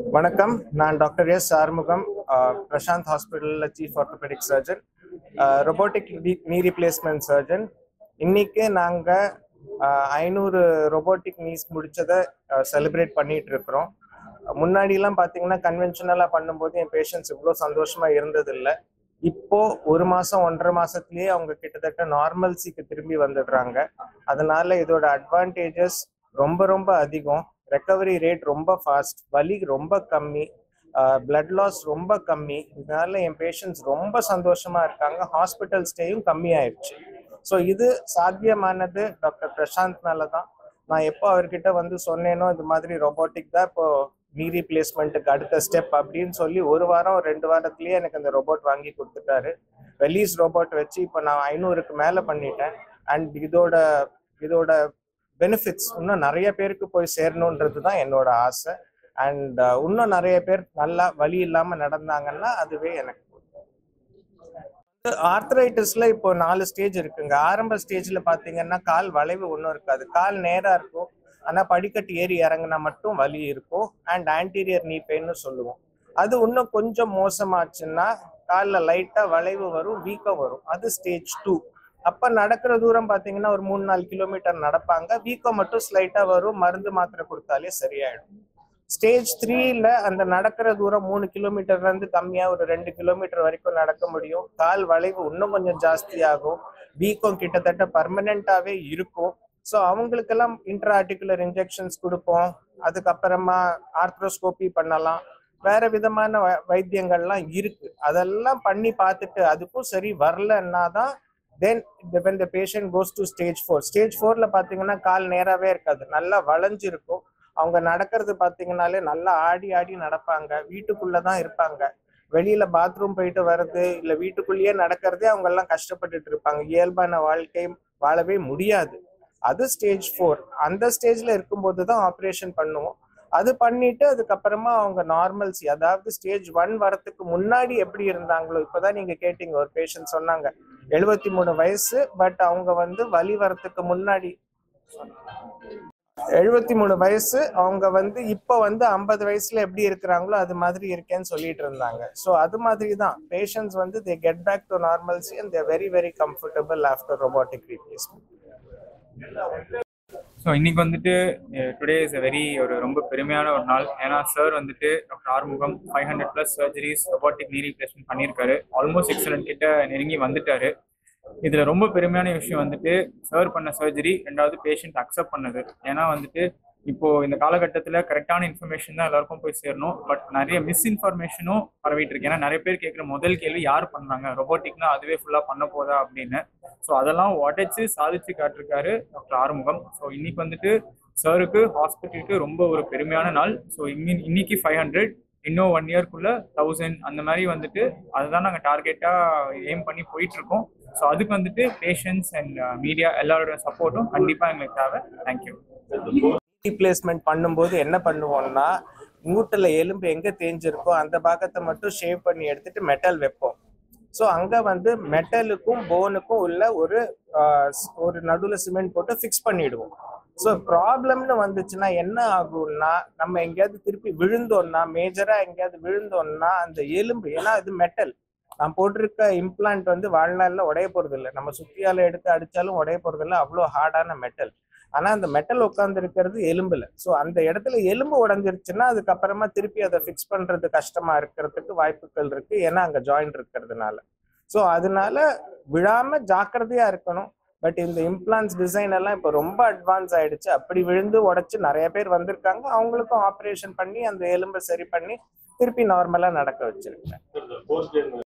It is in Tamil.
வணக்கம். நான் டாக்டர் எஸ் ஆறுமுகம், பிரசாந்த் ஹாஸ்பிட்டலில் chief orthopaedic surgeon, robotic knee replacement surgeon. இன்னைக்கு நாங்கள் 500 ரொபோட்டிக் நீஸ் முடிச்சதை செலிப்ரேட் பண்ணிட்டு இருக்கிறோம். முன்னாடிலாம் பார்த்தீங்கன்னா கன்வென்ஷனலாக பண்ணும்போது என் பேஷண்ட்ஸ் இவ்வளோ சந்தோஷமாக இருந்ததில்லை. இப்போ 1 மாதம் 1.5 மாதத்துலேயே அவங்க கிட்டத்தட்ட நார்மல்சிக்கு திரும்பி வந்துடுறாங்க. அதனால இதோட அட்வான்டேஜஸ் ரொம்ப ரொம்ப அதிகம். ரெக்கவரி ரேட் ரொம்ப ஃபாஸ்ட், வலி ரொம்ப கம்மி, பிளட் லாஸ் ரொம்ப கம்மி. இதனால என் பேஷண்ட்ஸ் ரொம்ப சந்தோஷமா இருக்காங்க. ஹாஸ்பிட்டல் ஸ்டேயும் கம்மியாயிடுச்சு. ஸோ இது சாத்தியமானது டாக்டர் பிரசாந்த்னால தான். நான் எப்போ அவர்கிட்ட வந்து சொன்னேனோ இது மாதிரி ரொபோட்டிக் தான் இப்போ நீ ரீப்ளேஸ்மெண்ட்டுக்கு அடுத்த ஸ்டெப் அப்படின்னு சொல்லி 1 வாரம் 2 வாரத்திலேயே எனக்கு அந்த ரோபோட் வாங்கி கொடுத்துட்டாரு. வெலீஸ் ரோபோட் வச்சு இப்போ நான் 500க்கு மேலே பண்ணிட்டேன். அண்ட் இதோட பெனிஃபிட்ஸ் இன்னும் நிறைய பேருக்கு போய் சேரணுன்றது தான் என்னோட ஆசை. அண்ட் இன்னும் நிறைய பேர் நல்லா வலி இல்லாமல் நடந்தாங்கன்னா அதுவே எனக்கு. ஆர்த்ரைட்டிஸ்ல இப்போ 4 ஸ்டேஜ் இருக்குங்க. ஆரம்ப ஸ்டேஜ்ல பாத்தீங்கன்னா கால் வளைவு ஒன்றும் இருக்காது, கால் நேரா இருக்கும். ஆனா படிக்கட்டு ஏறி இறங்கினா மட்டும் வலி இருக்கும். அண்ட் ஆன்டீரியர் நீ பெயின்னு சொல்லுவோம். அது இன்னும் கொஞ்சம் மோசமாச்சுன்னா காலில் லைட்டா வளைவு வரும், வீக்கம் வரும். அது ஸ்டேஜ் 2. அப்ப நடக்கிற தூரம் பாத்தீங்கன்னா ஒரு 3-4 கிலோமீட்டர் நடப்பாங்க. வீக்கம் மட்டும் ஸ்லைட்டா வரும், மருந்து மாத்திரை கொடுத்தாலே சரியாயிடும். ஸ்டேஜ் 3ல அந்த நடக்கிற தூரம் 3 கிலோமீட்டர்ல இருந்து கம்மியா ஒரு 2 கிலோமீட்டர் வரைக்கும் நடக்க முடியும். கால் வளைவு இன்னும் கொஞ்சம் ஜாஸ்தி ஆகும், வீக்கம் கிட்டத்தட்ட பர்மனண்டாவே இருக்கும். ஸோ அவங்களுக்கெல்லாம் இன்ட்ரா ஆர்டிகுலர் இன்ஜெக்ஷன்ஸ் கொடுப்போம். அதுக்கப்புறமா ஆர்த்ரோஸ்கோபி பண்ணலாம். வேற விதமான வைத்தியங்கள்லாம் இருக்கு. அதெல்லாம் பண்ணி பார்த்துட்டு அதுக்கும் சரி வரலன்னா தான் then when the patient goes to stage 4. Stage 4ல பாத்தீங்கன்னா கால் நேராவே இருக்காது, நல்லா வளைஞ்சிருக்கும். அவங்க நடக்கிறது பாத்தீங்கன்னாலே நல்லா ஆடி ஆடி நடப்பாங்க. வீட்டுக்குள்ளதான் இருப்பாங்க. வெளியில பாத்ரூம் போயிட்டு வர்றது இல்ல வீட்டுக்குள்ளேயே நடக்கிறதே அவங்க எல்லாம் கஷ்டப்பட்டுட்டு இருப்பாங்க. இயல்பான வாழ்க்கை வாழவே முடியாது. அது ஸ்டேஜ் 4. அந்த ஸ்டேஜ்ல இருக்கும்போது தான் ஆப்ரேஷன் பண்ணுவோம். அது பண்ணிட்டு அதுக்கப்புறமா அவங்க நார்மல்சி, அதாவது ஸ்டேஜ் 1 வரத்துக்கு முன்னாடி எப்படி இருந்தாங்களோ, இப்பதான் நீங்க கேட்டீங்க, ஒரு பேஷண்ட் சொன்னாங்க 73 வயசு, பட் அவங்க வந்து வலி வரத்துக்கு முன்னாடி 73 வயசு, அவங்க வந்து இப்போ வந்து 50 வயசுல எப்படி இருக்கிறாங்களோ அது மாதிரி இருக்கேன்னு சொல்லிட்டு இருந்தாங்க. ஸோ அது மாதிரி தான் பேஷண்ட்ஸ் வந்து they get back to normalcy and they are very very comfortable after robotic replacement. So இன்னைக்கு வந்துட்டு டுடே இஸ் ஒரு ரொம்ப பெருமையான ஒரு நாள். ஏன்னா சார் வந்துட்டு doctor Arumugam 500+ surgeries robotic knee replacement பண்ணியிருக்காரு. ஆல்மோஸ்ட் 600 கிட்ட நெருங்கி வந்துட்டாரு. இதுல ரொம்ப பெருமையான விஷயம் வந்துட்டு சார் பண்ண சர்ஜரி 2வது பேஷண்ட் அக்செப்ட் பண்ணது. ஏன்னா வந்துட்டு இப்போ இந்த காலகட்டத்தில் கரெக்டான இன்ஃபர்மேஷன் தான் எல்லாருக்கும் போய் சேரணும். பட் நிறைய மிஸ்இன்ஃபர்மேஷனும் பரவிட்டு இருக்கு. ஏன்னா நிறைய பேர் கேட்குற முதல் கேள்வி யார் பண்ணாங்க, ரொபோட்டிக்னா அதுவே ஃபுல்லாக பண்ண போதா அப்படின்னு. ஸோ அதெல்லாம் உடைச்சு சாதிச்சு காட்டிருக்காரு டாக்டர் ஆறுமுகம். ஸோ இன்னைக்கு வந்துட்டு சாருக்கு ஹாஸ்பிட்டலுக்கு ரொம்ப ஒரு பெருமையான நாள். ஸோ இன்னைக்கு 500, இன்னும் 1 இயர்க்குள்ள 1000 அந்த மாதிரி வந்துட்டு அதுதான் நாங்கள் டார்கெட்டாக எய்ம் பண்ணி போயிட்டு இருக்கோம். ஸோ அதுக்கு வந்துட்டு பேஷண்ட்ஸ் அண்ட் மீடியா எல்லாரோட சப்போர்ட்டும் கண்டிப்பாக எங்களுக்கு தேவை. தேங்க்யூ. ரீப்ளேஸ்மெண்ட் பண்ணும்போது என்ன பண்ணுவோம்னா, மூட்டுல எலும்பு எங்க தேஞ்சிருக்கோ அந்த பாகத்தை மட்டும் ஷேவ் பண்ணி எடுத்துட்டு மெட்டல் வைப்போம். ஸோ அங்க வந்து மெட்டலுக்கும் போனுக்கும் உள்ள ஒரு நடுவில் சிமெண்ட் போட்டு ஃபிக்ஸ் பண்ணிடுவோம். ஸோ ப்ராப்ளம்னு வந்துச்சுன்னா என்ன ஆகும்னா, நம்ம எங்கேயாவது திருப்பி விழுந்தோம்னா, மேஜரா எங்கேயாவது விழுந்தோம்னா அந்த எலும்பு, ஏன்னா அது மெட்டல், நான் போட்டிருக்க இம்ப்ளான்ட் வந்து வாழ்நாள்ல உடைய போறது இல்லை, நம்ம சுத்தியால எடுத்து அடிச்சாலும் உடைய போறது இல்லை, அவ்வளோ ஹார்டான மெட்டல். ஆனா அந்த மெட்டல் உட்கார்ந்து இருக்கிறது எலும்புல. ஸோ அந்த இடத்துல எலும்பு உடஞ்சிருச்சுன்னா அதுக்கப்புறமா திருப்பி அதை ஃபிக்ஸ் பண்றது கஷ்டமா இருக்கிறதுக்கு வாய்ப்புகள் இருக்கு, ஏன்னா அங்க ஜாயிண்ட் இருக்கிறதுனால. ஸோ அதனால விழாம ஜாக்கிரதையா இருக்கணும். பட் இந்த இம்ப்ளான்ஸ் டிசைன் எல்லாம் இப்போ ரொம்ப அட்வான்ஸ் ஆயிடுச்சு. அப்படி விழுந்து உடைச்சு நிறைய பேர் வந்திருக்காங்க. அவங்களுக்கும் ஆப்ரேஷன் பண்ணி அந்த எலும்பை சரி பண்ணி திருப்பி நார்மலா நடக்க வச்சிருக்கேன்.